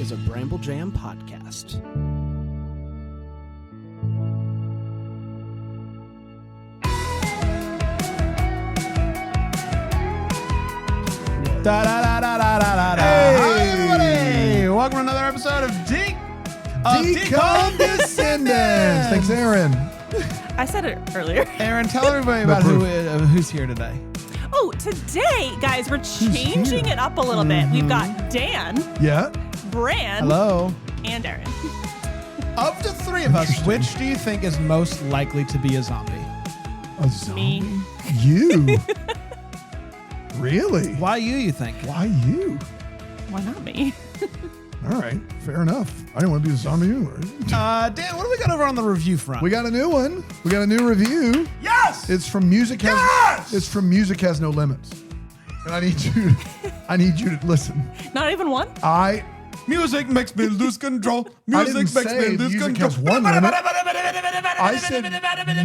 is a Bramble Jam podcast. Hey, everybody! Welcome to another episode of Decom Descendants. Thanks, Aaron. I said it earlier. Aaron, tell everybody about who's here today. Oh, today, guys, we're changing it up a little bit. We've got Dan, Yeah. Bran, Hello. and Aaron. Of the three of us, which do you think is most likely to be a zombie? A zombie? Me. You. Really? Why you think? Why you? Why not me? All right. Fair enough. I didn't want to be a zombie anyway. Dan, what do we got over on the review front? We got a new one. We got a new review. Yes! It's from Music Has. Yes! It's from Music Has No Limits. And I need you to listen. Not even one? Music makes me lose control. I didn't say music has one limit. I said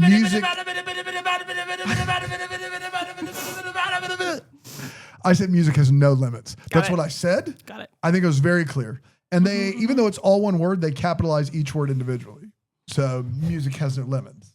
music. I said music has no limits. That's what I said. Got it. I think it was very clear. And they, even though it's all one word, they capitalize each word individually. So music has no limits.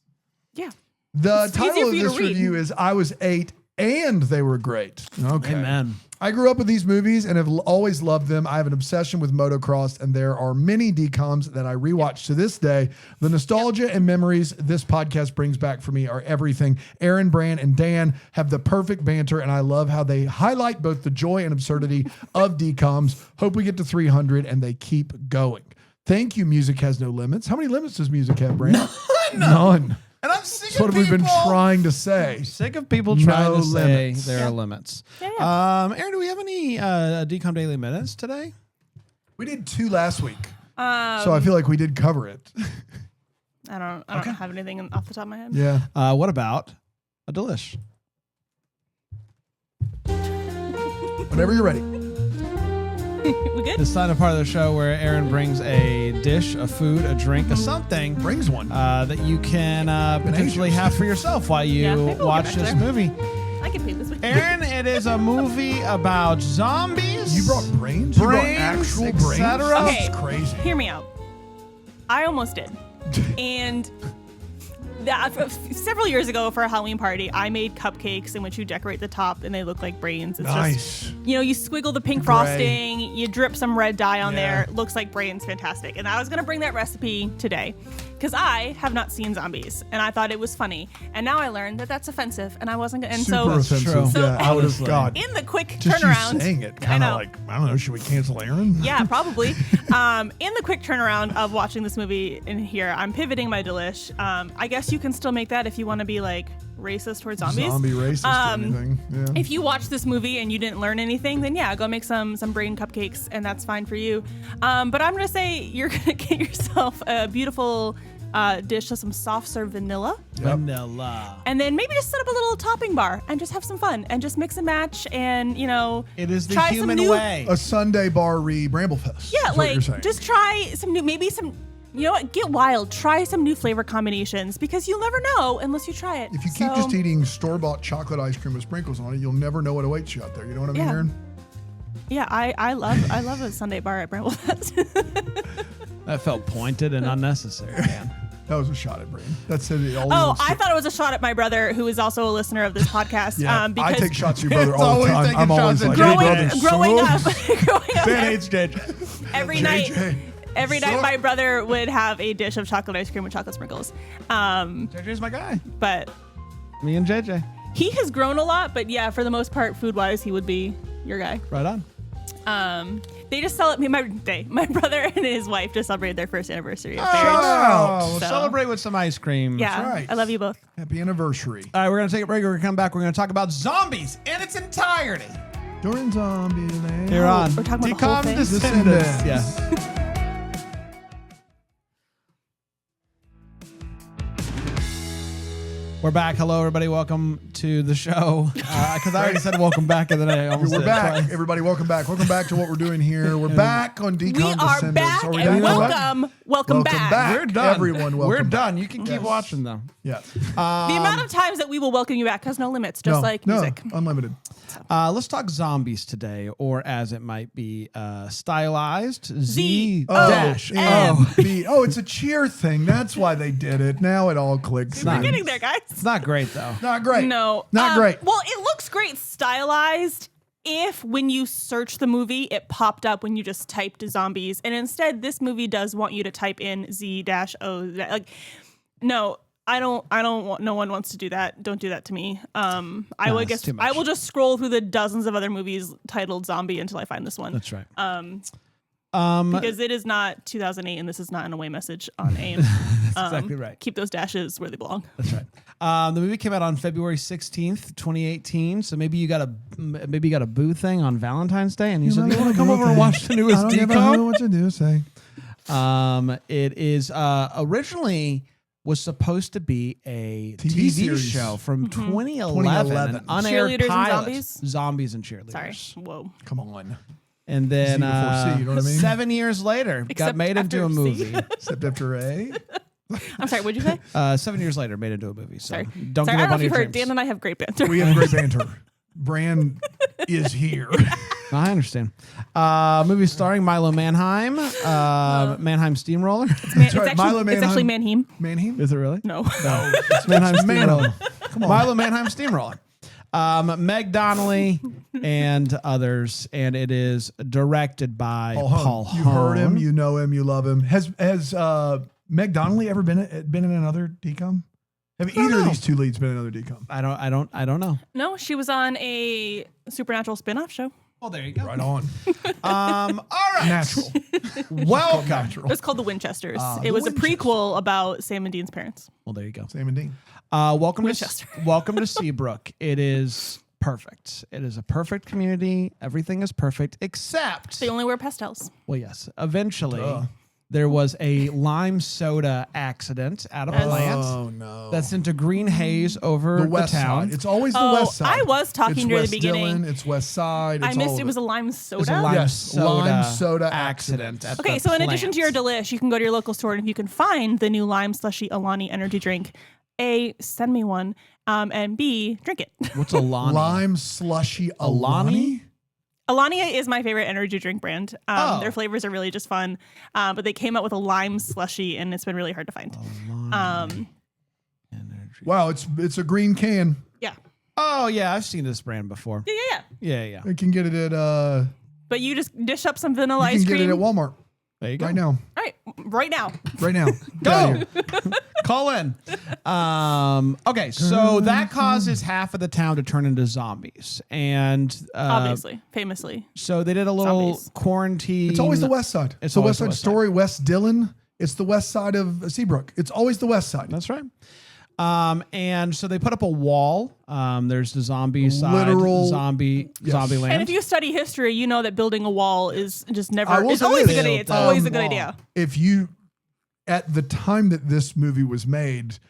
Yeah. The It's title easier of for you to this read. review is I Was 8 and They Were Great. Okay. Amen. I grew up with these movies and have always loved them. I have an obsession with motocross, and there are many DComs that I rewatch to this day. The nostalgia and memories this podcast brings back for me are everything. Aaron, Bran, and Dan have the perfect banter, and I love how they highlight both the joy and absurdity of DComs. Hope we get to 300 and they keep going. Thank you, Music Has No Limits. How many limits does music have, Bran? None. And I'm sick That's what of we've been people. trying to say. Sick of people trying No to say limits. there are limits. Yeah. Aaron, do we have any Decom Daily Minutes today? We did 2 last week, so I feel like we did cover it. I don't have anything off the top of my head. Yeah. What about a delish? Whenever you're ready. We good? This time a part of the show where Aaron brings a dish, a food, a drink, a something Brings one. that you can potentially ages. have for yourself while Yeah, you maybe we'll watch get this back there. movie. I get paid this week. Aaron, it is a movie about zombies. You brought brains? You brought Brains, actual et brains? cetera. Okay. That's crazy. Hear me out. I almost did. And several years ago for a Halloween party, I made cupcakes in which you decorate the top and they look like brains. It's Nice. just, you squiggle the pink frosting, you drip some red dye on there. Looks like brains, fantastic. And I was going to bring that recipe today because I have not seen zombies and I thought it was funny. And now I learned that that's offensive and I wasn't going to. Super So offensive. true. Yeah, I would have. Honestly. God. in the quick Just turnaround. you saying it, I kind of know. like, I don't know, should we cancel Aaron? Yeah, probably. In the quick turnaround of watching this movie in here, I'm pivoting my delish. I guess you can still make that if you want to be like racist towards zombies. Zombie racist or anything. Yeah. If you watch this movie and you didn't learn anything, then yeah, go make some brain cupcakes and that's fine for you. But I'm gonna say you're gonna get yourself a beautiful dish of some soft serve vanilla. Vanilla. And then maybe just set up a little topping bar and just have some fun and just mix and match and It is the try human some new, way. A Sunday bar Bramblefest. Yeah, is what you're saying. like just try some new, maybe some. You know what? Get wild. Try some new flavor combinations because you'll never know unless you try it. If you keep just eating store-bought chocolate ice cream with sprinkles on it, you'll never know what awaits you out there. You know what I mean, Yeah. Aaron? Yeah, I love a Sunday bar at Bramblefest. That felt pointed and unnecessary, man. That was a shot at Brain. That's it. Oh, I thought it was a shot at my brother, who is also a listener of this podcast. Yeah, because I take shots at your brother all the always time. taking I'm always shots like, at hey, JJ. brother, growing up, sucks. growing up, Ben hates JJ. every night. JJ. Every night, Suck. my brother would have a dish of chocolate ice cream with chocolate sprinkles. JJ's my guy. But Me and JJ. he has grown a lot. But yeah, for the most part, food-wise, he would be your guy. Right on. They just celebrate my brother and his wife just celebrated their first anniversary of marriage. out. We'll So- celebrate with some ice cream. Yeah, right. I love you both. Happy anniversary. All right, we're going to take a break. We're going to come back. We're going to talk about zombies in its entirety. During Zombie Land. Here on we're talking about the whole Decom thing? Descendants. Descendants. Yeah. We're back. Hello, everybody. Welcome to the show. Because I already said welcome back, and then I almost We're did back. twice. Everybody, welcome back. Welcome back to what we're doing here. We're back on Decom We are Descendants. back Are we and back? welcome back. We're done. Everyone, welcome We're back. done. You can keep watching, though. Yeah. The amount of times that we will welcome you back has no limits, just like music. Unlimited. Let's talk zombies today, or as it might be stylized, Z dash M. B. Oh, it's a cheer thing. That's why they did it. Now it all clicks. We're getting there, guys. It's not great, though. Not great. No. Not great. Well, it looks great stylized if when you search the movie, it popped up when you just typed zombies. And instead, this movie does want you to type in Z-O. Like, no. I don't want, no one wants to do that. Don't do that to me. I will just scroll through the dozens of other movies titled Zombie until I find this one. That's right. Because it is not 2008 and this is not an away message on AIM. That's exactly right. Keep those dashes where they belong. That's right. The movie came out on February 16th, 2018. So maybe you got a boo thing on Valentine's Day, and you said, "You want to come over and watch the newest I don't know Decom?" what to do. Say. It is originally was supposed to be a TV TV series. show from 2011, 2011. an unaired Cheerleaders and pilot. zombies? Zombies and cheerleaders. Sorry. Whoa. Come on. And then Z before C, you know what I mean? 7 years later, got Except made into after a C. movie. Except after A. I'm sorry, what'd you say? 7 years later, made into a movie. So Sorry. don't Sorry, give I up don't know on if you've your heard. dreams. Dan and I have great banter. We have great banter. Bran is here. I understand. Movie starring Milo Manheim, Manheim Steamroller. It's right, Milo actually Manheim. Manheim. Manheim? Is it really? No. No. Manheim it's Steamroller. Come on. Milo Manheim Steamroller. Meg Donnelly and others, and it is directed by Paul Hone. You've heard him, you know him, you love him. Has Meg Donnelly ever been in another decom? Have either of these two leads been in another decom? I don't know. No, she was on a Supernatural spin-off show. Well, there you go. Right on. All right. Natural. Welcome. Natural. It was called The Winchesters. The It was a Winchesters. prequel about Sam and Dean's parents. Well, there you go. Sam and Dean. Welcome Winchester. welcome to Seabrook. It is perfect. It is a perfect community. Everything is perfect except. They only wear pastels. Well, yes. Eventually, Duh. there was a lime soda accident at a plant Oh, no. that sent a green haze over the west town. side. It's always the Oh, west side. I was talking it's near the West beginning. Dillon, it's west side. I It's missed all it of was a lime soda. It's a lime Yes, soda, lime soda accident. at Okay, the so in addition to your plant. delish, you can go to your local store and if you can find the new lime slushy Alani energy drink, A, send me one, and B, drink it. What's a lime? Lime slushy Alani? Alani is my favorite energy drink brand. Oh. Their flavors are really just fun, but they came out with a lime slushy and it's been really hard to find. Energy. Wow, it's a green can. Yeah. Oh yeah, I've seen this brand before. Yeah. Yeah. You can get it at But you just dish up some vanilla you ice can get cream. it at Walmart There you go. right now. All right, right now. Right now. Go. Call in. Okay, so that causes half of the town to turn into zombies, and Obviously, famously. so they did a little Zombies. quarantine. It's always the west side. It's the always west the side west side. story, West Dillon. It's the west side of Seabrook. It's always the west side. That's right. And so they put up a wall. There's the zombie side, Literal- zombie Yes. land. And if you study history, you know that building a wall is just never. I will It's say always a this. good idea. It's always a good Wall. idea. If you, at the time that this movie was made,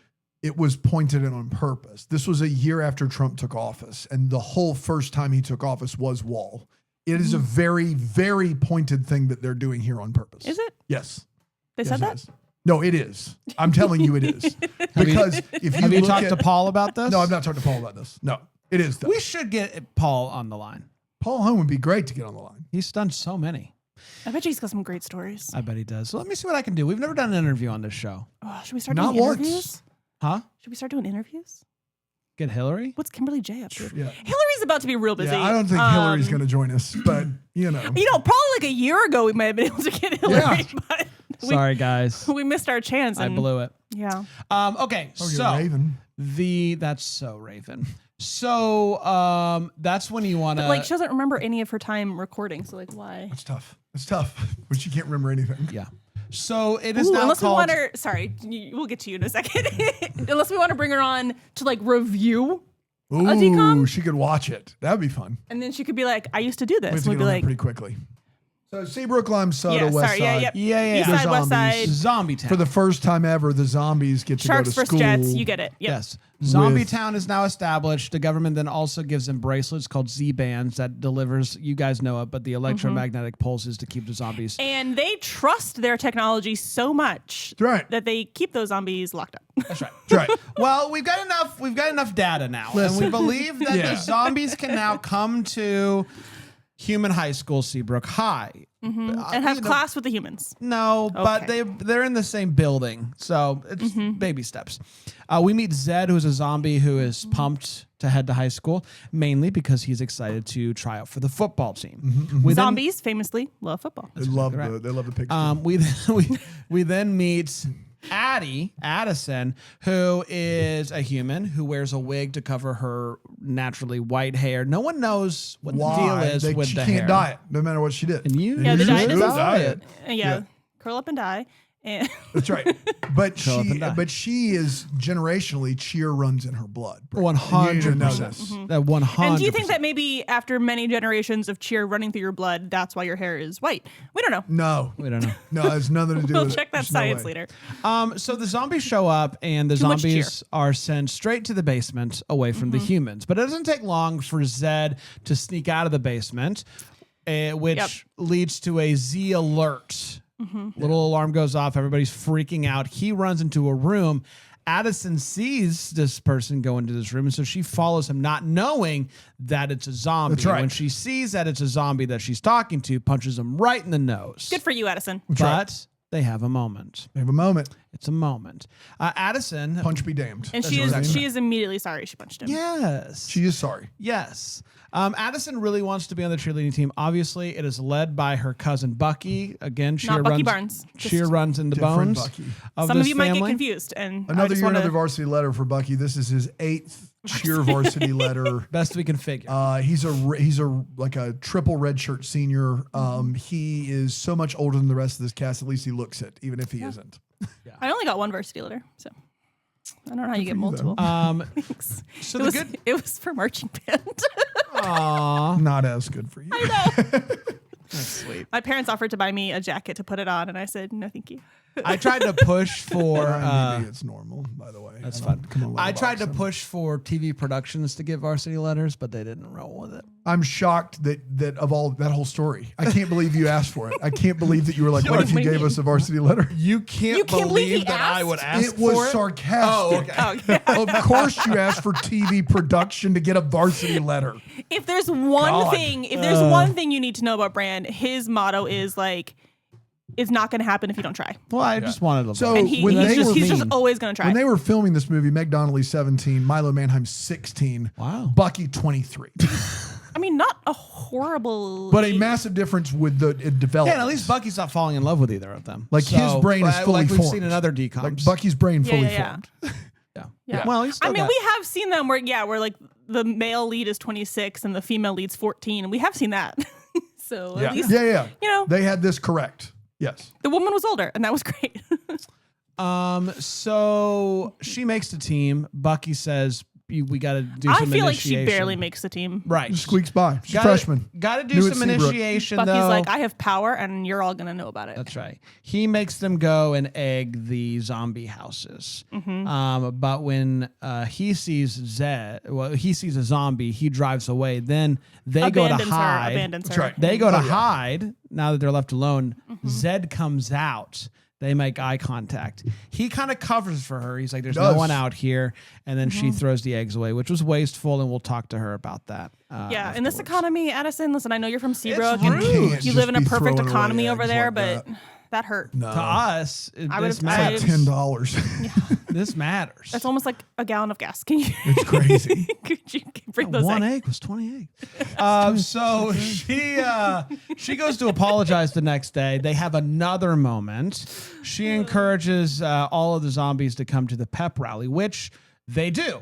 it was pointed in on purpose. This was a year after Trump took office, and the whole first time he took office was wall. It is a very, very pointed thing that they're doing here on purpose. Is it? Yes. They Yes, said it that? is. No, it is. I'm telling you it is. Because if you Have you look talked at, to Paul about this? No, I've not talked to Paul about this. No, it is. Though. We should get Paul on the line. Paul Hone would be great to get on the line. He's done so many. I bet you he's got some great stories. I bet he does. So let me see what I can do. We've never done an interview on this show. Oh, should we start Not doing once. interviews? Huh? Should we start doing interviews? Get Hillary? What's Kimberly J up to? Yeah. Hillary's about to be real busy. Yeah, I don't think Hillary's going to join us, but you know. You know, probably like a year ago we might have been able to get Hillary, Yeah. but Sorry, guys. we missed our chance. I And, blew it. Yeah. Okay, Oh, you're so Raven. that's so Raven. So that's when you want to But like she doesn't remember any of her time recording, so like why? It's tough. It's tough when she can't remember anything. yeah. So it is Ooh, now unless called. we want her. Sorry, we'll get to you in a second. Unless we want to bring her on to like review, Ooh, decom? she could watch it. That'd be fun. and then she could be like, "I used to do We have this." to We'd get be on that like, pretty quickly. So Seabrook, Lime Soda, Yeah, West sorry, Side. Yeah. East side, west side. Zombietown. For the first time ever, the zombies get to Sharks go to vs. school. Jets. You get it. Yep. Yes. Zombietown is now established. The government then also gives them bracelets called Z-bands that delivers, you guys know it, but the electromagnetic pulses to keep the zombies. And they trust their technology so much That's right. that they keep those zombies locked up. That's right. That's right. Well, we've got enough data now. And we believe that the zombies can now come to Human High School, Seabrook High. And have class with the humans. No, but they're in the same building, so it's baby steps. We meet Zed, who's a zombie who is pumped to head to high school, mainly because he's excited to try out for the football team. Zombies famously love football. They love the picture. We then meet Addison, who is a human who wears a wig to cover her naturally white hair. No one knows what the deal is with she the can't hair. dye it, no matter what she did. And you, Yeah, the dye doesn't dye it. Yeah. Curl up and die. And That's right. But Curl up and die. she is generationally, cheer runs in her blood. 100%. That 100%. And do you think that maybe after many generations of cheer running through your blood, that's why your hair is white? We don't know. No. We don't know. No, it has nothing to do We'll with it. check that There's no science way. later. So the zombies show up, and the Too much zombies are sent straight to the basement away from the humans. But it doesn't take long for Zed to sneak out of the basement, which leads to a Z alert. Little alarm goes off. Everybody's freaking out. He runs into a room. Addison sees this person go into this room, and so she follows him, not knowing that it's a zombie. That's right. When she sees that it's a zombie that she's talking to, punches him right in the nose. Good for you, Addison. But they have a moment. They have a moment. It's a moment. Addison. Punch be damned. And she is immediately sorry she punched him. Yes. She is sorry. Yes. Addison really wants to be on the cheerleading team. Obviously, it is led by her cousin Bucky. Again, Not Bucky Barnes. Cheer runs in the different bones. Bucky. Some of you might get confused. And Another year, another varsity letter for Bucky. This is his 8th cheer varsity letter. Best we can figure. He's a like a triple redshirt senior. He is so much older than the rest of this cast. At least he looks it, even if he isn't. I only got one varsity letter, so I don't know how you get multiple. Thanks. So it was for marching band. Not as good for you. I know. That's sweet. My parents offered to buy me a jacket to put it on, and I said no, thank you. I tried to push for. Maybe it's normal, by the way. That's fun. Come on, I tried to push for TV productions to get varsity letters, but they didn't roll with it. I'm shocked that of all that whole story. I can't believe you asked for it. I can't believe that you were like, what if you gave us a varsity letter? You can't believe that I would ask It was for it. sarcastic. Oh, yeah. Of course you asked for TV production to get a varsity letter. If there's one thing you need to know about Brand, his motto is like, it's not going to happen if you don't try. Well, I just wanted to. So And when they were he's just always going to try. when they were filming this movie, Meg Donnelly 17, Milo Manheim 16, Wow. Bucky 23. I mean, not a horrible. But a massive difference with the development. Yeah, and at least Bucky's not falling in love with either of them. Like his brain is fully like formed. we've seen in other decoms. Like Bucky's brain fully yeah. formed. Yeah. Well, he's still I mean, got- we have seen them where like the male lead is 26 and the female lead's 14, and we have seen that. So at least Yeah. you know, They had this correct. Yes. the woman was older, and that was great. So she makes the team. Bucky says we got to do I some feel like she initiation. barely makes the team. Right. Squeaks by. She's a freshman. Got to do New at some Seabrook. initiation, Bucky's though. like, I have power, and you're all gonna know about it. That's right. He makes them go and egg the zombie houses. But when he sees he sees a zombie, he drives away. Then they go to hide. Abandons her. That's right. They go to hide. Now that they're left alone, Zed comes out. They make eye contact. He kind of covers for her. He's like, there's no one out here. And then she throws the eggs away, which was wasteful, and we'll talk to her about that. Yeah, in this economy, Addison, listen, I know you're from Seabrook, rude. and You can't you live in a just be perfect throwing away economy over eggs there, like but that hurt. No. To us, I this would've- matters. $10. This matters. That's almost like a gallon of gas. Can you? It's crazy. Could you bring those One eggs? egg was 20 eggs. So she goes to apologize the next day. They have another moment. She encourages all of the zombies to come to the pep rally, which they do.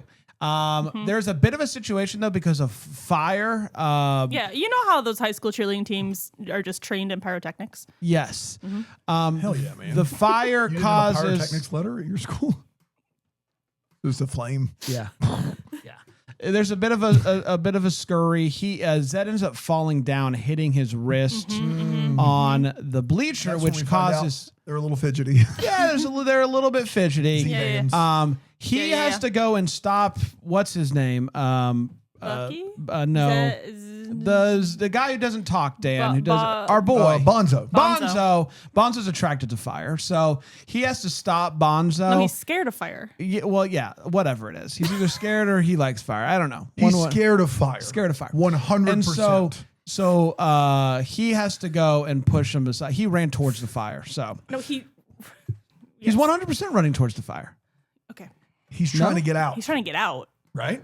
There's a bit of a situation though because of fire. Yeah, you know how those high school cheerleading teams are just trained in pyrotechnics. Yes. Hell yeah, man. The fire You didn't have a causes. pyrotechnics letter at your school? It was the flame. Yeah. Yeah. There's a bit of a scurry. Zed ends up falling down, hitting his wrist on the bleacher, That's when which we find out causes. they're a little fidgety. Yeah, they're a little bit fidgety. Yeah. He has to go and stop. What's his name? Bucky? No. The guy who doesn't talk, Dan, who does our boy Bonzo. Bonzo's attracted to fire, so he has to stop Bonzo. No, he's scared of fire. Yeah, well, yeah, whatever it is, he's either scared or he likes fire. I don't know. He's scared of fire. Scared of fire. 100%. And so he has to go and push him aside. He ran towards the fire, so No, he's 100% running towards the fire. Okay. He's trying to get out. He's trying to get out. Right?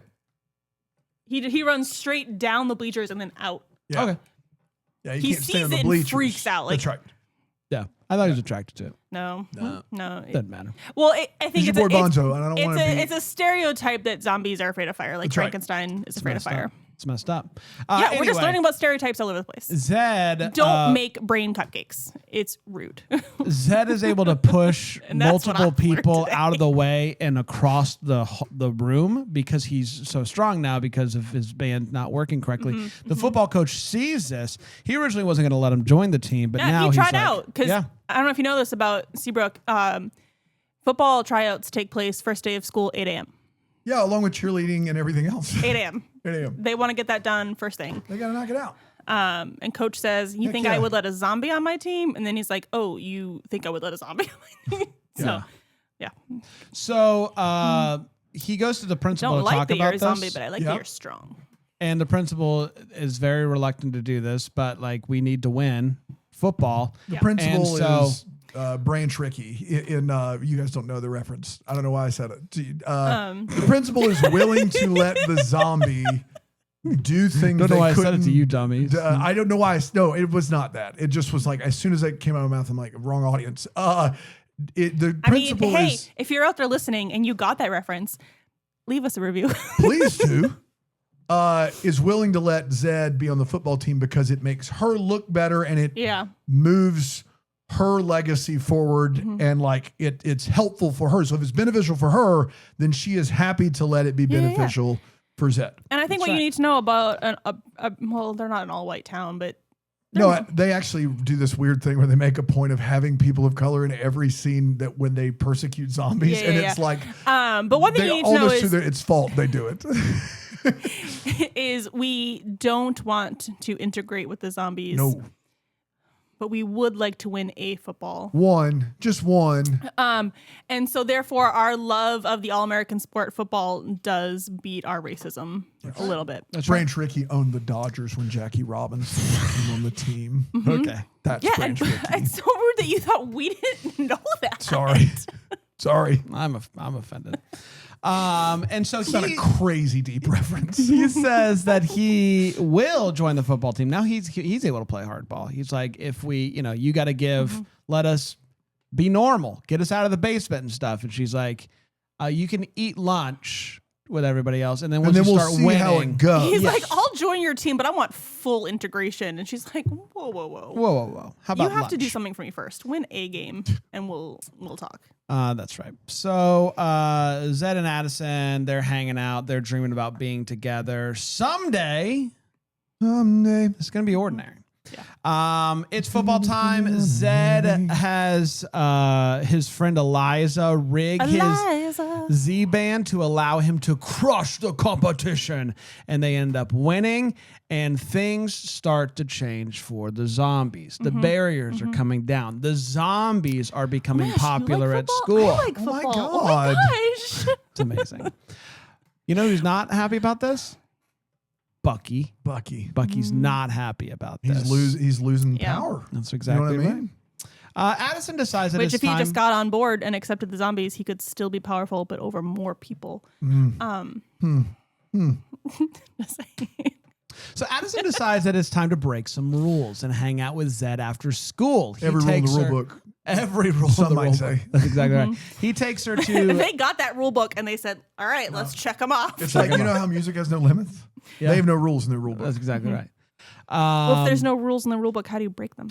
He runs straight down the bleachers and then out. Yeah. Okay. Yeah, He can't stay on sees the it and bleachers. freaks out. Like, That's right. Yeah, I thought he was attracted to it. No. Doesn't matter. Well, I think He's your boy Bonzo, and I don't want to be. it's a stereotype that zombies are afraid of fire. Like That's right. Frankenstein is afraid of fire. It's messed up. Yeah, we're just learning about stereotypes all over the place. Zed Don't make brain cupcakes. It's rude. Zed is able to push And that's what multiple I've learned people today. out of the way and across the room because he's so strong now because of his band not working correctly. The football coach sees this. He originally wasn't going to let him join the team, but now he tried he's out because I don't know if you know this about Seabrook. Football tryouts take place first day of school, 8 a.m. Yeah, along with cheerleading and everything else. 8 a.m. 8 a.m. They want to get that done first thing. They got to knock it out. And coach says, "You think I would let a zombie on my team?" And then he's like, "Oh, you think I would let a zombie on my team?" So, yeah. So he goes to the principal Don't to like talk that you're about a zombie, this. but I like that you're strong. And the principal is very reluctant to do this, but like we need to win football. The principal And is Branch Rickey. In you guys don't know the reference. I don't know why I said it. The principal is willing to let the zombie do things. Don't know why I couldn't. said it to you, dummies. I don't know why. No, it was not that. It just was like as soon as it came out of my mouth, I'm like wrong audience. The principal is. If you're out there listening and you got that reference, leave us a review. Please do. Is willing to let Zed be on the football team because it makes her look better and it moves her legacy forward and like it's helpful for her. So if it's beneficial for her, then she is happy to let it be beneficial for Zed. And I think what you need to know about well, they're not an all-white town, but no, they actually do this weird thing where they make a point of having people of color in every scene that when they persecute zombies, it's like, but one thing you need to know is it's fault they do it. is we don't want to integrate with the zombies. No. But we would like to win a football. Just one. And so therefore our love of the all-American sport football does beat our racism a little bit. Branch Rickey owned the Dodgers when Jackie Robinson came on the team. Okay. That's Branch and Rickey. it's so rude that you thought we didn't know that. Sorry. I'm offended. And so It's not a crazy deep reference. he says that he will join the football team. Now he's able to play hardball. He's like, if we, you got to let us be normal, get us out of the basement and stuff. And she's like, you can eat lunch with everybody else, and then we'll start see winning. how it goes. He's like, I'll join your team, but I want full integration. And she's like, whoa. How about you have lunch? to do something for me first. Win a game, and we'll talk. That's right. So Zed and Addison, they're hanging out. They're dreaming about being together. Someday, it's going to be ordinary. Yeah. It's football time. Zed has his friend Eliza rig his Z-band to allow him to crush the competition. And they end up winning. And things start to change for the zombies. The barriers are coming down. The zombies are becoming popular at school. I like football. my God. Oh my gosh. It's amazing. You know who's not happy about this? Bucky. Bucky's not happy about this. He's losing power. That's exactly what I right. mean? Addison decides that Which, it's if time. he just got on board and accepted the zombies, he could still be powerful, but over more people. Just saying. So Addison decides that it's time to break some rules and hang out with Zed after school. Every rule in the rule book. Every rule Some in the might rule say. book. That's exactly right. He takes her to. They got that rule book and they said, "All right, let's check them off." It's like, you know how music has no limits? Yeah. They have no rules in their rule book. That's exactly right. Well, if there's no rules in the rule book, how do you break them?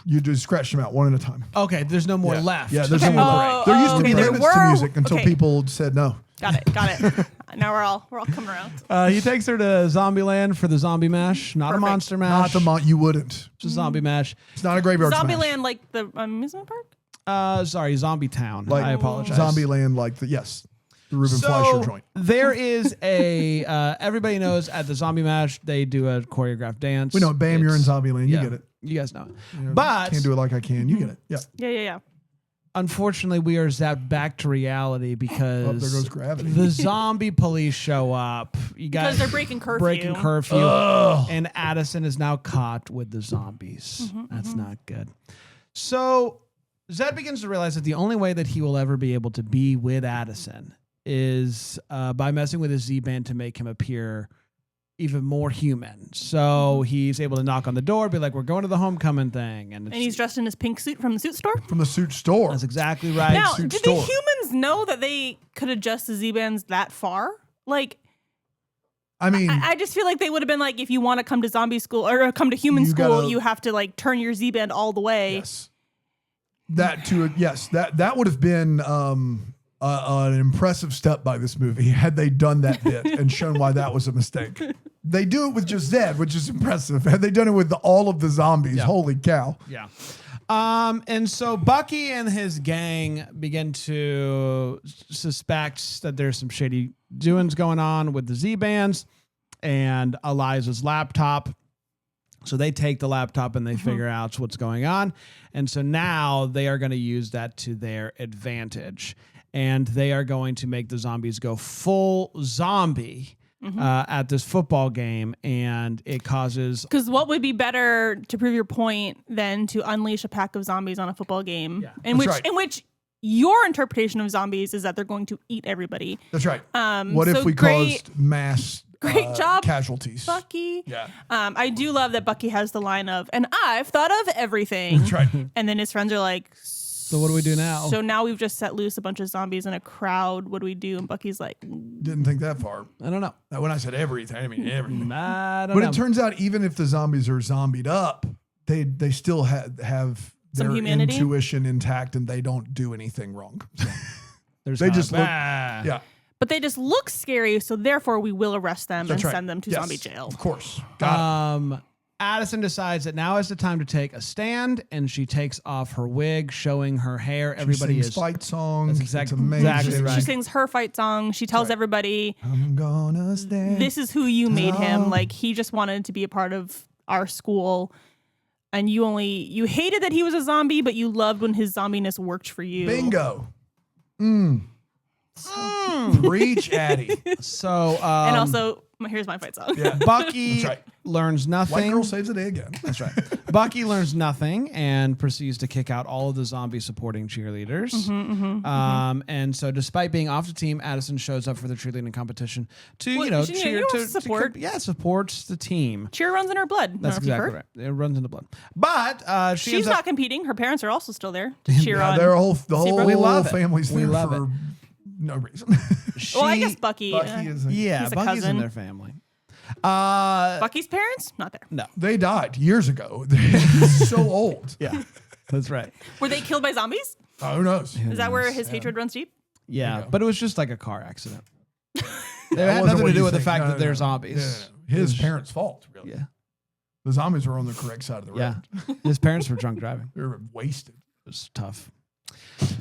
You just scratch them out one at a time. Okay, there's no more left. Yeah, there's no more break. There used to be there limits to were- music until okay. people said no. Got it. Now we're all coming around. He takes her to Zombieland for the zombie mash, not a monster mash. You wouldn't. Just zombie mash. It's not a graveyard smash. Zombieland, like the amusement park. Sorry, Zombietown. Like, I apologize. Zombieland, like the Reuben Fleischer joint. There is a everybody knows at the zombie mash they do a choreographed dance. We know, bam, you're in Zombieland. You get it. You guys know it. But Can't do it like I can. You get it. Yeah. Yeah. unfortunately, we are zapped back to reality because there goes gravity. The zombie police show up. You guys because they're breaking curfew. And Addison is now caught with the zombies. That's not good. So Zed begins to realize that the only way that he will ever be able to be with Addison is by messing with his Z-band to make him appear even more human. So he's able to knock on the door, be like, we're going to the homecoming thing. And he's dressed in his pink suit from the suit store? From the suit store. That's exactly right. Now, suit did store. the humans know that they could adjust the Z-bands that far? Like, I mean, I just feel like they would have been like, if you want to come to zombie school or come to human school, you have to like turn your Z-band all the way. Yes. That would have been an impressive step by this movie had they done that bit and shown why that was a mistake. They do it with just Zed, which is impressive. Had they done it with all of the zombies, holy cow. Yeah. And so Bucky and his gang begin to suspect that there's some shady doings going on with the Z-bands and Eliza's laptop. So they take the laptop and they figure out what's going on. And so now they are going to use that to their advantage. And they are going to make the zombies go full zombie at this football game. And it causes... Because what would be better to prove your point than to unleash a pack of zombies on a football game? Yeah. In which your interpretation of zombies is that they're going to eat everybody. That's right. What if we caused mass... Great job, casualties. Bucky. Yeah. I do love that Bucky has the line of, and I've thought of everything. That's right. And then his friends are like, so what do we do now? So now we've just set loose a bunch of zombies in a crowd. What do we do? And Bucky's like, didn't think that far. I don't know. When I said everything, I mean everything. I don't know. But it turns out even if the zombies are zombied up, they still have some their humanity? intuition intact and they don't do anything wrong. They just look, yeah. But they just look scary, so therefore we will arrest them and right. send them to zombie jail. Of course. Got it. Addison decides that now is the time to take a stand, and she takes off her wig, showing her hair. Everybody is fight songs. That's it's amazing. She sings her fight song. She tells everybody, I'm gonna stand. This is who you made him. Like, he just wanted to be a part of our school. And you hated that he was a zombie, but you loved when his zombiness worked for you. Bingo. Reach, Addie. So, and also, here's my fight song. Yeah. Bucky learns nothing. White girl saves the day again. That's right. Bucky learns nothing and proceeds to kick out all of the zombie supporting cheerleaders. And so, despite being off the team, Addison shows up for the cheerleading competition to cheer to support. Supports the team. Cheer runs in her blood. That's exactly right. It runs in the blood. But she's not competing. Her parents are also still there to cheer on. The whole family's there for no reason. Well, I guess Bucky is he's a Bucky's cousin. in their family. Bucky's parents? Not there. No. They died years ago. He's so old. Yeah, that's right. Were they killed by zombies? Who knows? Is that where his hatred runs deep? Yeah, but it was just like a car accident. It That had wasn't nothing what to do you with the think. fact No, that they're no. zombies. No. His parents' fault, really. Yeah. The zombies were on the correct side of the road. Yeah. His parents were drunk driving. They were wasted. It was tough.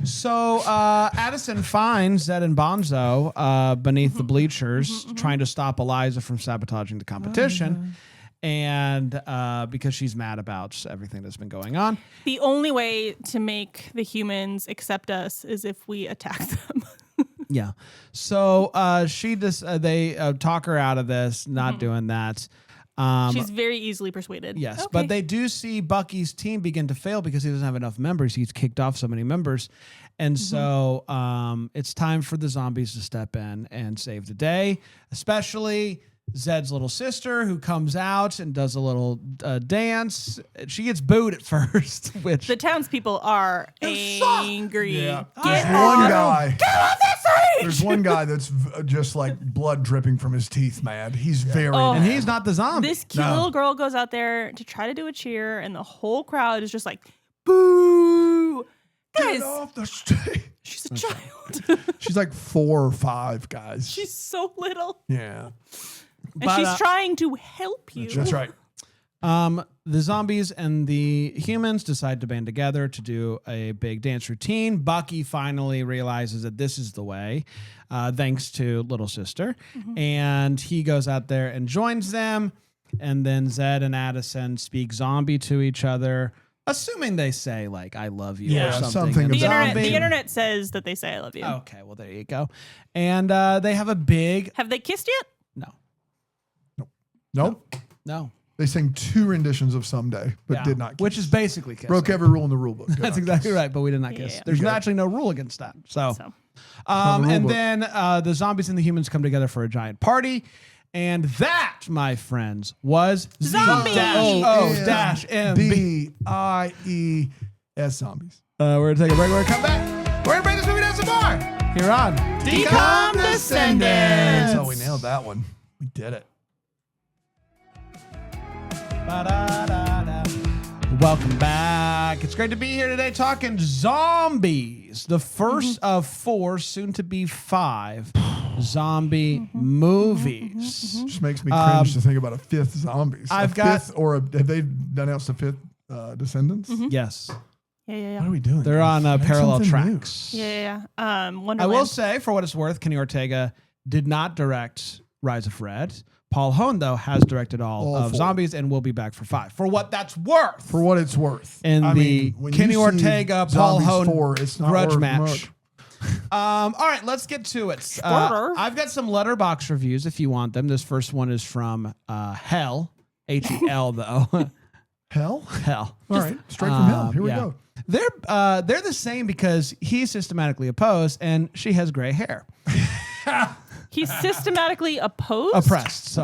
So Addison finds Zed and Bonzo beneath the bleachers trying to stop Eliza from sabotaging the competition. And because she's mad about everything that's been going on. The only way to make the humans accept us is if we attack them. Yeah. So they talk her out of this, not doing that. She's very easily persuaded. Yes, Okay. but they do see Bucky's team begin to fail because he doesn't have enough members. He's kicked off so many members. And so it's time for the zombies to step in and save the day, especially Zed's little sister, who comes out and does a little dance. She gets booed at first, which... The townspeople are angry. Yeah. Get There's one off guy. Get off that stage! There's one guy that's just like blood dripping from his teeth, mad. He's very And mad. he's not the zombie. This cute little girl goes out there to try to do a cheer, and the whole crowd is just like, boo! Guys, Get off the stage. she's a child. She's like 4 or 5, guys. She's so little. Yeah. And she's trying to help you. That's right. The zombies and the humans decide to band together to do a big dance routine. Bucky finally realizes that this is the way, thanks to little sister. And he goes out there and joins them. And then Zed and Addison speak zombie to each other, assuming they say, like, I love you or something. The internet says that they say I love you. Okay, well, there you go. And they have a big... Have they kissed yet? No. Nope. No. They sang 2 renditions of Someday, but did not kiss. Which is basically kissing. Broke every rule in the rule book. That's exactly right, but we did not kiss. Yeah. There's actually no rule against that. Then the zombies and the humans come together for a giant party. And that, my friends, was Zombies. Z-O-M-B-I-E-S zombies. We're going to take a break. We're going to come back. We're going to break this movie down some more. Here on Decom Descendants. So we nailed that one. We did it. Welcome back. It's great to be here today talking zombies. The first of 4, soon to be 5, zombie movies. Just makes me cringe to think about a 5th zombies. Have they announced a 5th Descendants? Yes. Yeah. What are we doing? They're on parallel something tracks. Yeah. I will say, for what it's worth, Kenny Ortega did not direct Rise of Red. Paul Hohn, though, has directed all of 4. Zombies and will be back for 5. For what that's worth. For what it's worth. In the when Kenny you see Ortega, Paul Zombies Hohn 4, it's not grudge worth match. much. All right, let's get to it. I've got some Letterboxd reviews if you want them. This first one is from Hell, H-E-L, though. Hell? Hell. All right, straight from hell. Here we go. They're the same because he's systematically opposed and she has gray hair. He's systematically opposed? Oppressed.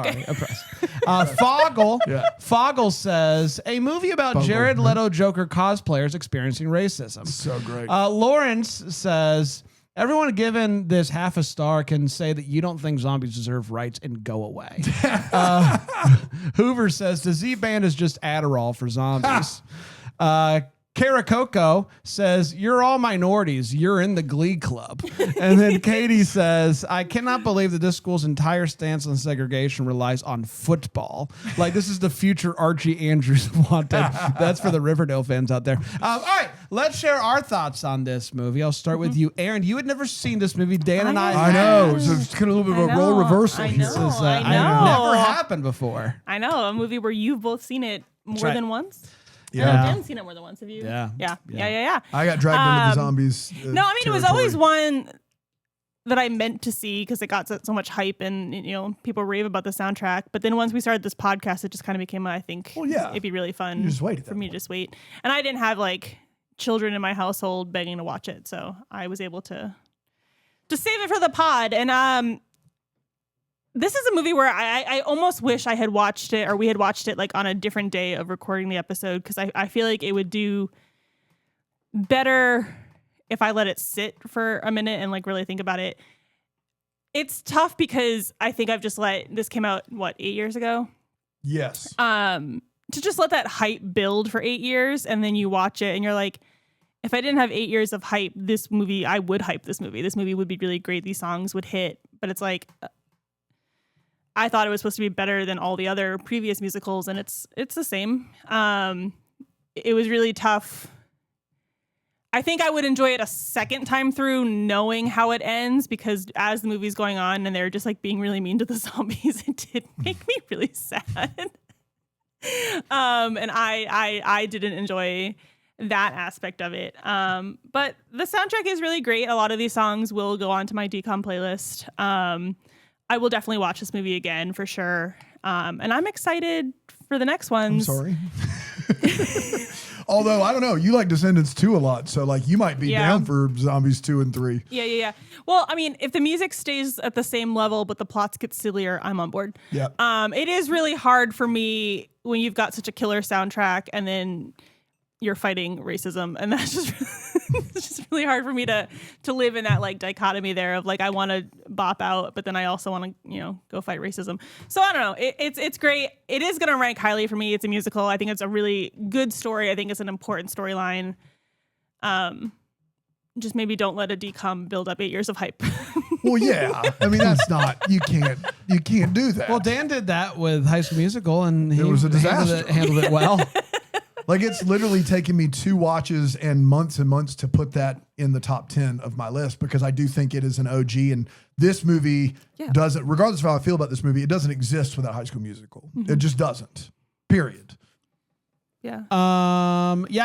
Foggle says, a movie about Jared Leto Joker cosplayers experiencing racism. So great. Lawrence says, everyone given this half a star can say that you don't think zombies deserve rights and go away. Hoover says, the Z-Band is just Adderall for zombies. Karakoko says, you're all minorities. You're in the Glee Club. And then Katie says, I cannot believe that this school's entire stance on segregation relies on football. Like, this is the future Archie Andrews wanted. That's for the Riverdale fans out there. All right, let's share our thoughts on this movie. I'll start with you, Aaron. You had never seen this movie. Dan and I know. So it's kind of a little bit of a role reversal here. This is, I know. never happened before. I know. A movie where you've both seen it more than once. Yeah. Dan's seen it more than once. Have you? Yeah. I got dragged into the zombies. No, I mean, it was always one that I meant to see because it got so much hype and, people rave about the soundtrack. But then once we started this podcast, it just kind of became, I think, it'd be really fun for me to just wait. And I didn't have children in my household begging to watch it. So I was able to save it for the pod. And this is a movie where I almost wish I had watched it or we had watched it on a different day of recording the episode because I feel like it would do better if I let it sit for a minute and really think about it. It's tough because I think I've just this came out, 8 years ago? Yes. To just let that hype build for 8 years and then you watch it and you're like, if I didn't have 8 years of hype, I would hype this movie. This movie would be really great. These songs would hit. But it's I thought it was supposed to be better than all the other previous musicals, and it's the same. It was really tough. I think I would enjoy it a second time through knowing how it ends because as the movie's going on and they're just being really mean to the zombies, it did make me really sad. And I didn't enjoy that aspect of it. But the soundtrack is really great. A lot of these songs will go onto my decom playlist. I will definitely watch this movie again for sure. And I'm excited for the next ones. I'm sorry. Although, I don't know, you like Descendants 2 a lot, so you might be down for Zombies 2 and 3. Yeah. Well, I mean, if the music stays at the same level, but the plots get sillier, I'm on board. Yeah. It is really hard for me when you've got such a killer soundtrack and then you're fighting racism, and that's just it's just really hard for me to live in that dichotomy there of I want to bop out, but then I also want to go fight racism. So I don't know. It's great. It is going to rank highly for me. It's a musical. I think it's a really good story. I think it's an important storyline. Just maybe don't let a decom build up 8 years of hype. Well, yeah. I mean, that's not, you can't do that. Well, Dan did that with High School Musical, and It was a disaster. Handled it well. Like, it's literally taken me 2 watches and months to put that in the top 10 of my list, because I do think it is an OG. And this movie doesn't, regardless of how I feel about this movie, it doesn't exist without High School Musical. It just doesn't. Period. Yeah.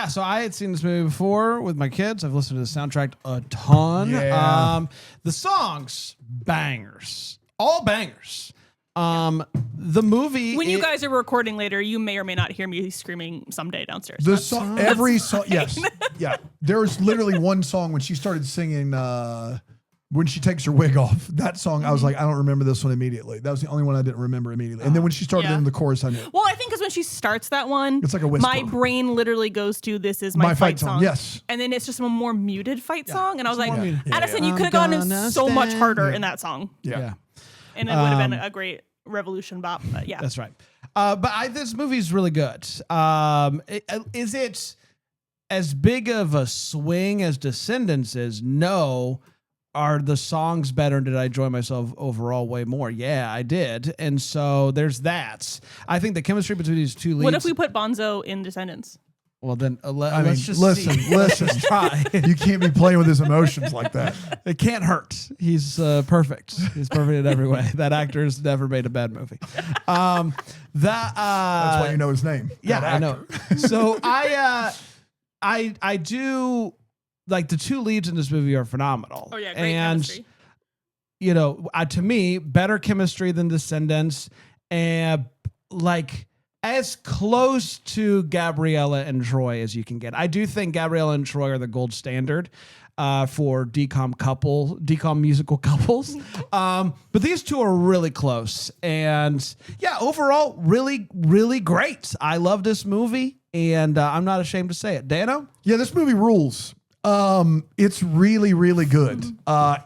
So I had seen this movie before with my kids. I've listened to the soundtrack a ton. Yeah. The songs, bangers. All bangers. The movie. When you guys are recording later, you may or may not hear me screaming someday downstairs. The song, every song, yes. Yeah. There was literally one song when she started singing, when she takes her wig off, that song, I was like, I don't remember this one immediately. That was the only one I didn't remember immediately. And then when she started in the chorus, I knew. Well, I think because when she starts that one, it's like a whisper. My brain literally goes to, this is my fight song. Yes. And then it's just a more muted fight song. And I was like, Addison, you I'm could have gone in gonna so much stand. harder in that song. Yeah. And it would have been a great revolution bop. But yeah. That's right. This movie's really good. Is it as big of a swing as Descendants is? No. Are the songs better? Did I enjoy myself overall way more? Yeah, I did. And so there's that. I think the chemistry between these two leads. What if we put Bonzo in Descendants? Well, then let's just listen. see. Let's try. You can't be playing with his emotions like that. It can't hurt. He's perfect. He's perfect in every way. That actor's never made a bad movie. That's why you know his name. Yeah, I know. So I do. Like, the two leads in this movie are phenomenal. Oh yeah, great chemistry. You know, to me, better chemistry than Descendants, and like as close to Gabriella and Troy as you can get. I do think Gabriella and Troy are the gold standard for decom musical couples. But these two are really close, and yeah, overall, really, really great. I love this movie, and I'm not ashamed to say it. Dano? Yeah, this movie rules. It's really, really good.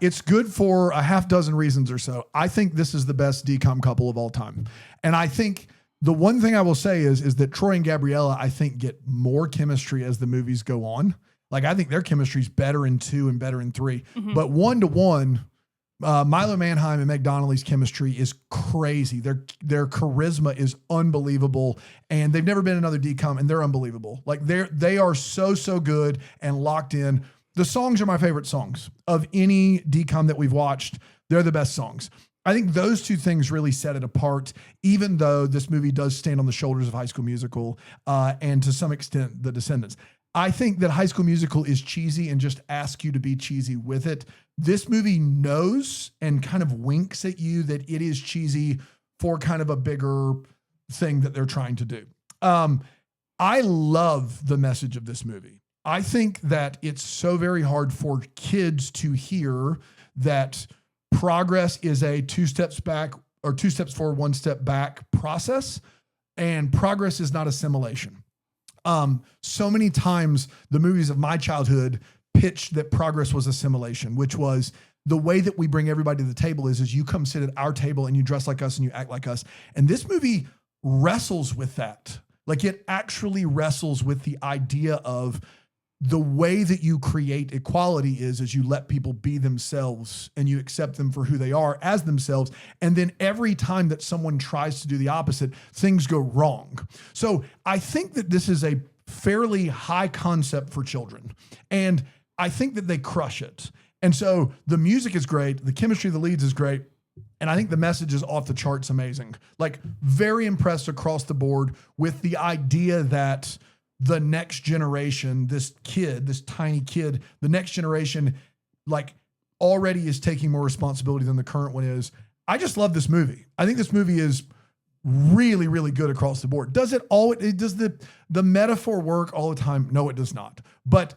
It's good for a half dozen reasons or so. I think this is the best decom couple of all time. And I think the one thing I will say is that Troy and Gabriella, I think, get more chemistry as the movies go on. Like, I think their chemistry is better in 2 and better in 3. But 1-to-1, Milo Manheim and Meg Donnelly's chemistry is crazy. Their charisma is unbelievable, and they've never been another decom, and they're unbelievable. Like, they are so good and locked in. The songs are my favorite songs of any decom that we've watched. They're the best songs. I think those two things really set it apart, even though this movie does stand on the shoulders of High School Musical and to some extent The Descendants. I think that High School Musical is cheesy and just asks you to be cheesy with it. This movie knows and kind of winks at you that it is cheesy for kind of a bigger thing that they're trying to do. I love the message of this movie. I think that it's so very hard for kids to hear that progress is a 2 steps back or 2 steps forward, 1 step back process, and progress is not assimilation. So many times the movies of my childhood pitched that progress was assimilation, which was the way that we bring everybody to the table is you come sit at our table and you dress like us and you act like us. And this movie wrestles with that. Like, it actually wrestles with the idea of the way that you create equality is you let people be themselves and you accept them for who they are as themselves. And then every time that someone tries to do the opposite, things go wrong. So I think that this is a fairly high concept for children. And I think that they crush it. And so the music is great. The chemistry of the leads is great. And I think the message is off the charts amazing. Like, very impressed across the board with the idea that the next generation, this tiny kid, the next generation, like, already is taking more responsibility than the current one is. I just love this movie. I think this movie is really, really good across the board. Does the metaphor work all the time? No, it does not. But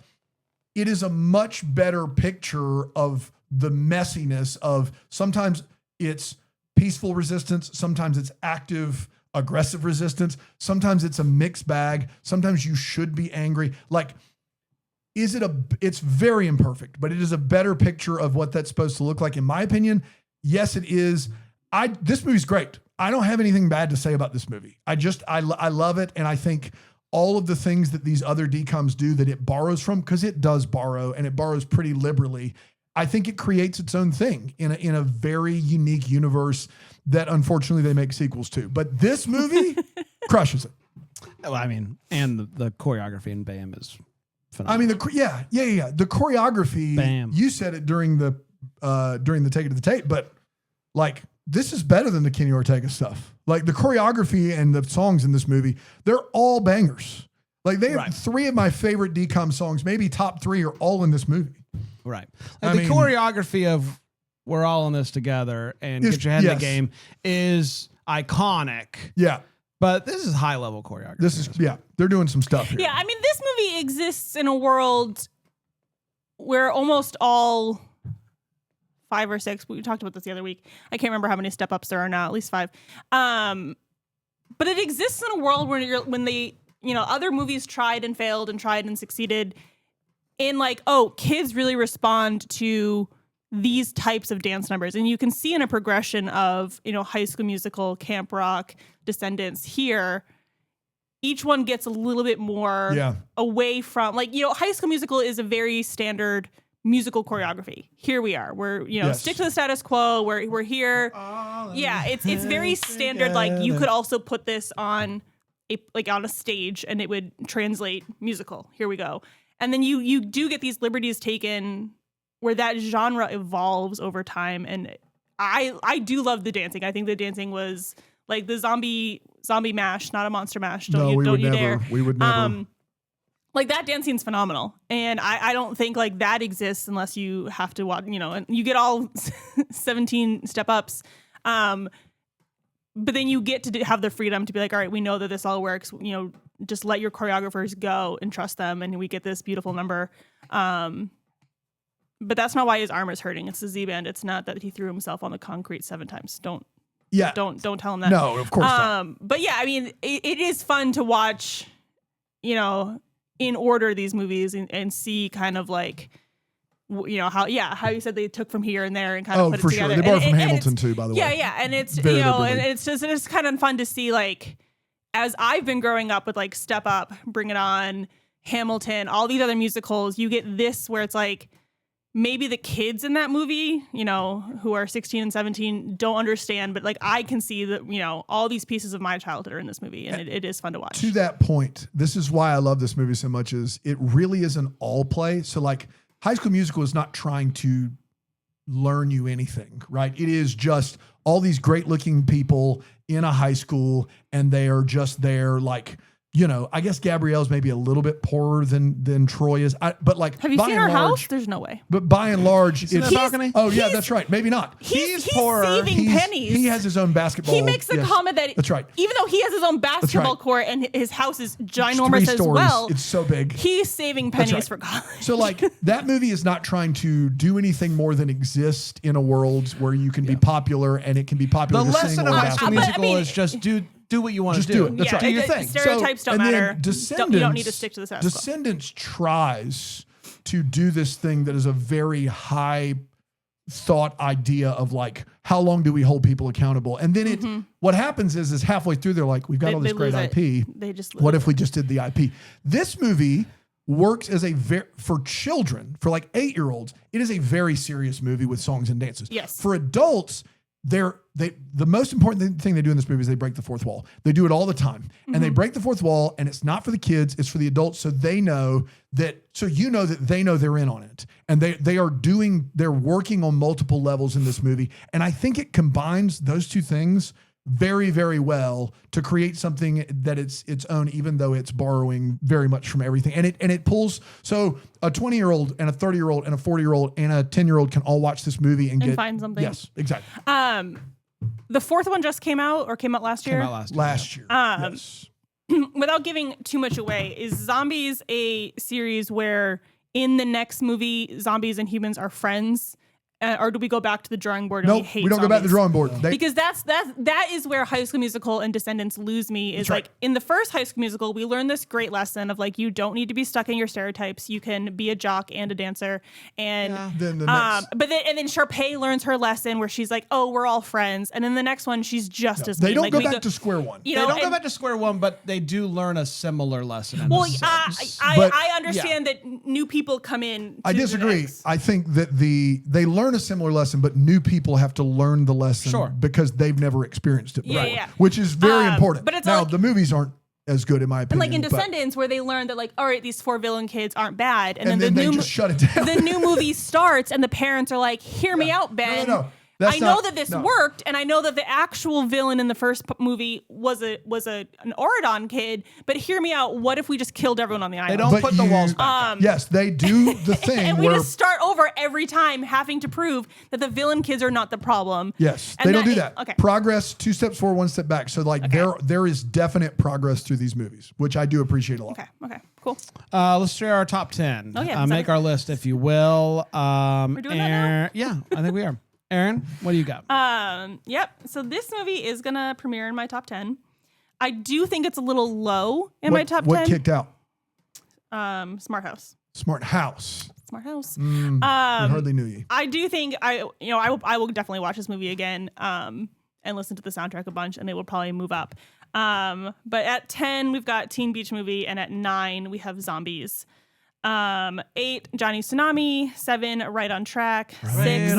it is a much better picture of the messiness of sometimes it's peaceful resistance, sometimes it's active aggressive resistance. Sometimes it's a mixed bag. Sometimes you should be angry. Like, it's very imperfect, but it is a better picture of what that's supposed to look like. In my opinion, yes, it is. This movie's great. I don't have anything bad to say about this movie. I love it. And I think all of the things that these other DCOMs do that it borrows from, because it does borrow and it borrows pretty liberally. I think it creates its own thing in a very unique universe that unfortunately they make sequels to. But this movie crushes it. Well, I mean, and the choreography in BAM is phenomenal. I mean, the choreography. Bam. You said it during the Take It to the Tape, but like this is better than the Kenny Ortega stuff. Like the choreography and the songs in this movie, they're all bangers. Like they have 3 of my favorite DCOM songs, maybe top 3 are all in this movie. Right. Like the choreography of "We're All in This Together" and "Get Your Head in the Game" is iconic. Yeah. But this is high level choreography. This is, they're doing some stuff here. Yeah, I mean, this movie exists in a world where almost all 5 or 6, we talked about this the other week. I can't remember how many step ups there are now, at least 5. But it exists in a world where when they, other movies tried and succeeded in like, oh, kids really respond to these types of dance numbers. And you can see in a progression of, High School Musical, Camp Rock, Descendants here, each one gets a little bit more away from like, High School Musical is a very standard musical choreography. Here we are. We're, stick to the status quo. We're here. It's very standard. Like you could also put this on a stage and it would translate musical. Here we go. And then you do get these liberties taken where that genre evolves over time. And I do love the dancing. I think the dancing was like the zombie mash, not a monster mash. Don't you dare. We would never. Like that dancing's phenomenal. And I don't think like that exists unless you have to watch, and you get all 17 step ups. But then you get to have the freedom to be like, all right, we know that this all works. Just let your choreographers go and trust them. And we get this beautiful number. But that's not why his arm is hurting. It's the Z-band. It's not that he threw himself on the concrete 7 times. Don't tell him that. No, of course not. But yeah, I mean, it is fun to watch, in order these movies and see kind of like, how you said they took from here and there and kind of put it together. Sure. They borrowed from Hamilton too, by the way. Yeah. And it's, and it's kind of fun to see like, as I've been growing up with like Step Up, Bring It On, Hamilton, all these other musicals, you get this where it's like, maybe the kids in that movie, who are 16 and 17 don't understand, but like I can see that, all these pieces of my childhood are in this movie and it is fun to watch. To that point, this is why I love this movie so much is it really is an all play. So like High School Musical is not trying to learn you anything, right? It is just all these great looking people in a high school and they are just there like, I guess Gabrielle's maybe a little bit poorer than Troy is. But like, have you seen her house? There's no way. But by and large, it's balcony. Oh yeah, that's right. Maybe not. He's poorer. Saving pennies. He has his own basketball. He makes the comment that that's right. Even though he has his own basketball court and his house is ginormous as well, it's so big. He's saving pennies for college. So like that movie is not trying to do anything more than exist in a world where you can be popular and it can be popular. The to lesson sing of or High School basketball. Musical is just do what you want to do. Do it. That's right. Do your thing. Stereotypes don't matter. Descendants, you don't need to stick to the status quo. Descendants tries to do this thing that is a very high thought idea of like, how long do we hold people accountable? And then what happens is halfway through, they're like, we've got all this great IP. They just what if we just did the IP? This movie works as for children, for like 8-year-olds, it is a very serious movie with songs and dances. Yes. For adults, the most important thing they do in this movie is they break the fourth wall. They do it all the time. And they break the fourth wall, and it's not for the kids, it's for the adults, so they know that they know they're in on it. And they're working on multiple levels in this movie. And I think it combines those two things very, very well to create something that it's its own, even though it's borrowing very much from everything. And it pulls, so a 20-year-old and a 30-year-old and a 40-year-old and a 10-year-old can all watch this movie and find something. Yes, exactly. The fourth one just came out last year? Came out last year. Yes. Without giving too much away, is Zombies a series where in the next movie, zombies and humans are friends? or do we go back to the drawing board and we Nope, hate we don't go back to the zombies? drawing board. Because that is where High School Musical and Descendants lose me. Is like in the first High School Musical, we learn this great lesson of like you don't need to be stuck in your stereotypes. You can be a jock and a dancer. And then then Sharpay learns her lesson where she's like, oh, we're all friends. And then the next one, she's just as they mean. don't like, go back to square one. You They know, don't go back to square one, but they do learn a similar lesson. In well, a sense. I understand that new people come in. I disagree. I think that they learn a similar lesson, but new people have to learn the lesson because they've never experienced it before, which is very important. But it's now, like, the movies aren't as good in my opinion. And like in Descendants, where they learn that like, all right, these 4 villain kids aren't bad, and then they just shut it down. The new movie starts, and the parents are like, "Hear me out, Ben. No. I know that this worked, and I know that the actual villain in the first movie was an Oridon kid. But hear me out. What if we just killed everyone on the island? They don't put the walls back. Yes, they do the thing, and we just start over every time, having to prove that the villain kids are not the problem. Yes, and they don't do that. Okay. Progress, 2 steps forward, 1 step back. So like there is definite progress through these movies, which I do appreciate a lot. Okay, cool. Let's share our top 10. Oh, yeah, make our list, if you will. We're doing that now? Yeah, I think we are. Aaron, what do you got? Yep. So this movie is gonna premiere in my top 10. I do think it's a little low in my top 10. What kicked out? Smart House. Smart House. We hardly knew you. I do think I will definitely watch this movie again and listen to the soundtrack a bunch, and it will probably move up. But at 10 we've got Teen Beach Movie, and at 9 we have Zombies. 8 Johnny Tsunami. 7 Right on Track. 6 Right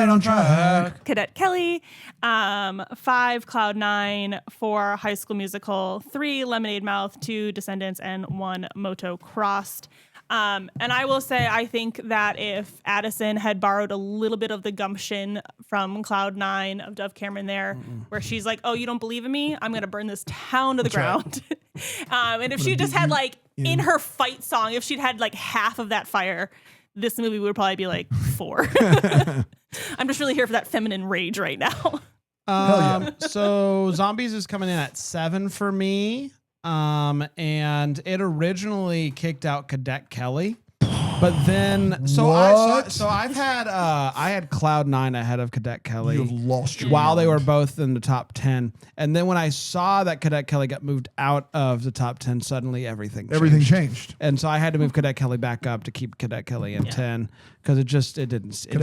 on track. Cadet Kelly. 5 Cloud 9. 4 High School Musical. 3 Lemonade Mouth. 2 Descendants, and 1 Moto Crossed. And I will say, I think that if Addison had borrowed a little bit of the gumption from Cloud 9 of Dove Cameron there, where she's like, oh, you don't believe in me? I'm going to burn this town to the ground. And if she just had like in her fight song, if she'd had like half of that fire, this movie would probably be like 4. I'm just really here for that feminine rage right now. So Zombies is coming in at 7 for me. And it originally kicked out Cadet Kelly, but then I had Cloud 9 ahead of Cadet Kelly. You've lost your while mind. they were both in the top 10, and then when I saw that Cadet Kelly got moved out of the top 10, suddenly everything changed. And so I had to move Cadet Kelly back up to keep Cadet Kelly in 10 because it didn't sit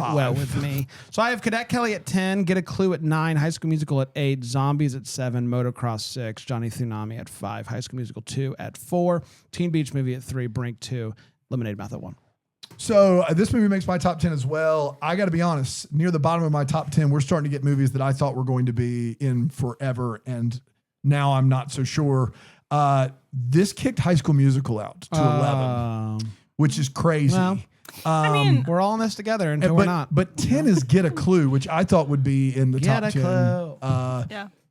well with me. So I have Cadet Kelly at 10, Get a Clue at 9, High School Musical at 8, Zombies at 7, Motocross 6, Johnny Tsunami at 5, High School Musical 2 at 4, Teen Beach Movie at 3, Brink 2, Lemonade Mouth at 1. So this movie makes my top 10 as well. I got to be honest, near the bottom of my top 10, we're starting to get movies that I thought were going to be in forever, and now I'm not so sure. This kicked High School Musical out to 11, which is crazy. Well, I mean, we're all in this together until we're not. But 10 is Get a Clue, which I thought would be in the top 10. Clue.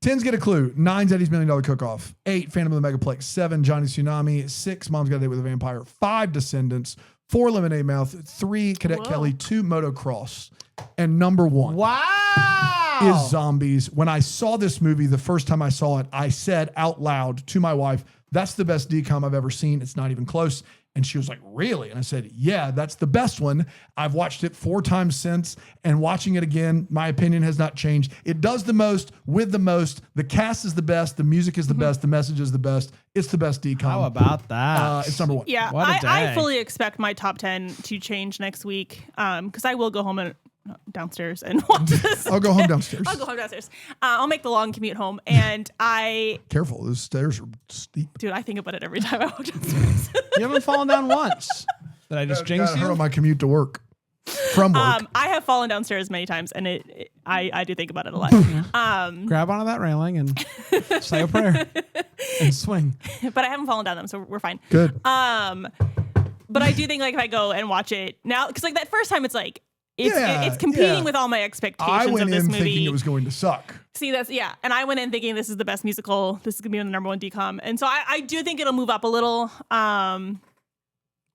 10's Get a Clue. 9's Eddie's $1 Million Cook-Off. 8, Phantom of the Megaplex. 7, Johnny Tsunami. 6, Mom's Got a Date with a Vampire. 5, Descendants. 4, Lemonade Mouth. 3, Cadet Kelly. 2, Motocross. And number 1 is Zombies. When I saw this movie the first time I saw it, I said out loud to my wife, that's the best DCOM I've ever seen. It's not even close. And she was like, really? And I said, yeah, that's the best one. I've watched it 4 times since, and watching it again, my opinion has not changed. It does the most with the most. The cast is the best. The music is the best. The message is the best. It's the best DCOM. How about that? It's number 1. Yeah, What a day. I fully expect my top 10 to change next week because I will go home and downstairs and watch this. I'll go home downstairs. I'll make the long commute home, and Careful, those stairs are steep. dude, I think about it every time I walk downstairs. You haven't fallen down once. Did I just jinx Got hurt you? on my commute to work. From work. I have fallen downstairs many times, and I do think about it a lot. Grab onto that railing and say a prayer and swing. But I haven't fallen down them, so we're fine. Good. But I do think like if I go and watch it now, because like that first time, it's like it's competing with all my expectations I went of this in movie. thinking it was going to suck. See, and I went in thinking this is the best musical. This is gonna be the number 1 DCOM, and so I do think it'll move up a little.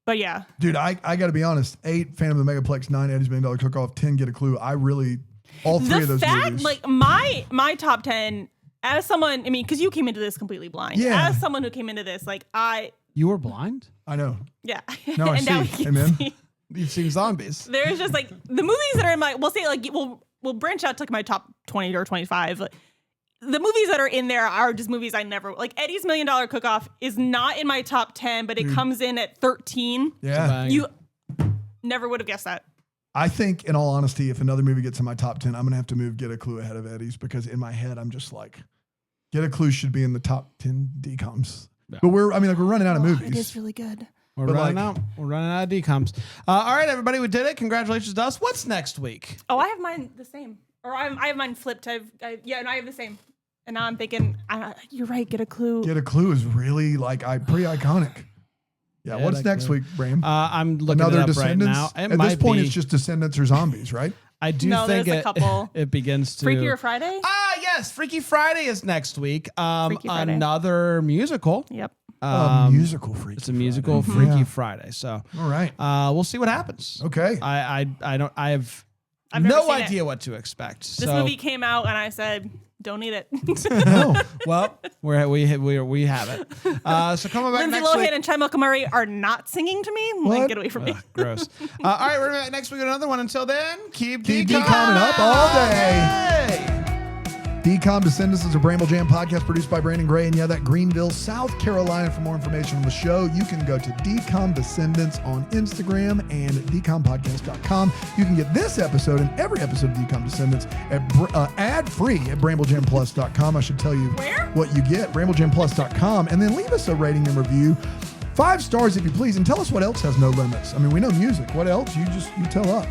But yeah, dude, I got to be honest. 8, Phantom of the Megaplex. 9, Eddie's $1 Million Cook-Off. 10, Get a Clue. I really all 3 of those movies. Like my top 10, as someone, I mean, because you came into this completely blind. Yeah. As someone who came into this, like You were blind? I know. Yeah. No, I and now see. we can Amen. see. You've seen zombies. There's just like the movies that are in my, we'll say like, we'll branch out to like my top 20 or 25. The movies that are in there are just movies I never, like Eddie's $1 Million Cook-Off is not in my top 10, but it comes in at 13. Yeah. You never would have guessed that. I think, in all honesty, if another movie gets in my top 10, I'm going to have to move Get a Clue ahead of Eddie's, because in my head, I'm just like, Get a Clue should be in the top 10 DComs. Yeah. But we're running out of movies. It is really good. We're running out of DComs. All right, everybody, we did it. Congratulations to us. What's next week? Oh, I have mine the same. Or I have mine flipped. I have the same. And now I'm thinking, you're right, Get a Clue. Get a Clue is really like pretty iconic. Yeah, what's next week, Bram? I'm looking Another it up Descendants? right now. At this point, it's just Descendants or zombies, right? I do think it, it begins to... Freaky or Friday? Yes, Freaky Friday is next week. Another musical. Yep. Musical Freaky It's a musical Freaky Friday. So, all right. We'll see what happens. Okay. I have no idea what to expect. This movie came out and I said, don't eat it. No. Well, we have it. So coming back Lindsay next Lohan week. and Chad Murray are not singing to me. Like, get away from me. Gross. All right, we're back next week with another one. Until then, keep DComming up all day. DCOM Descendants is a Bramble Jam podcast produced by Brandon Gray and that Greenville, South Carolina. For more information on the show, you can go to DCOM Descendants on Instagram and DCOMpodcast.com. You can get this episode and every episode of DCOM Descendants at ad-free at BrambleJamPlus.com. I should tell you what you get, BrambleJamPlus.com, and then leave us a rating and review. 5 stars if you please, and tell us what else has no limits. I mean, we know music. What else? You tell us.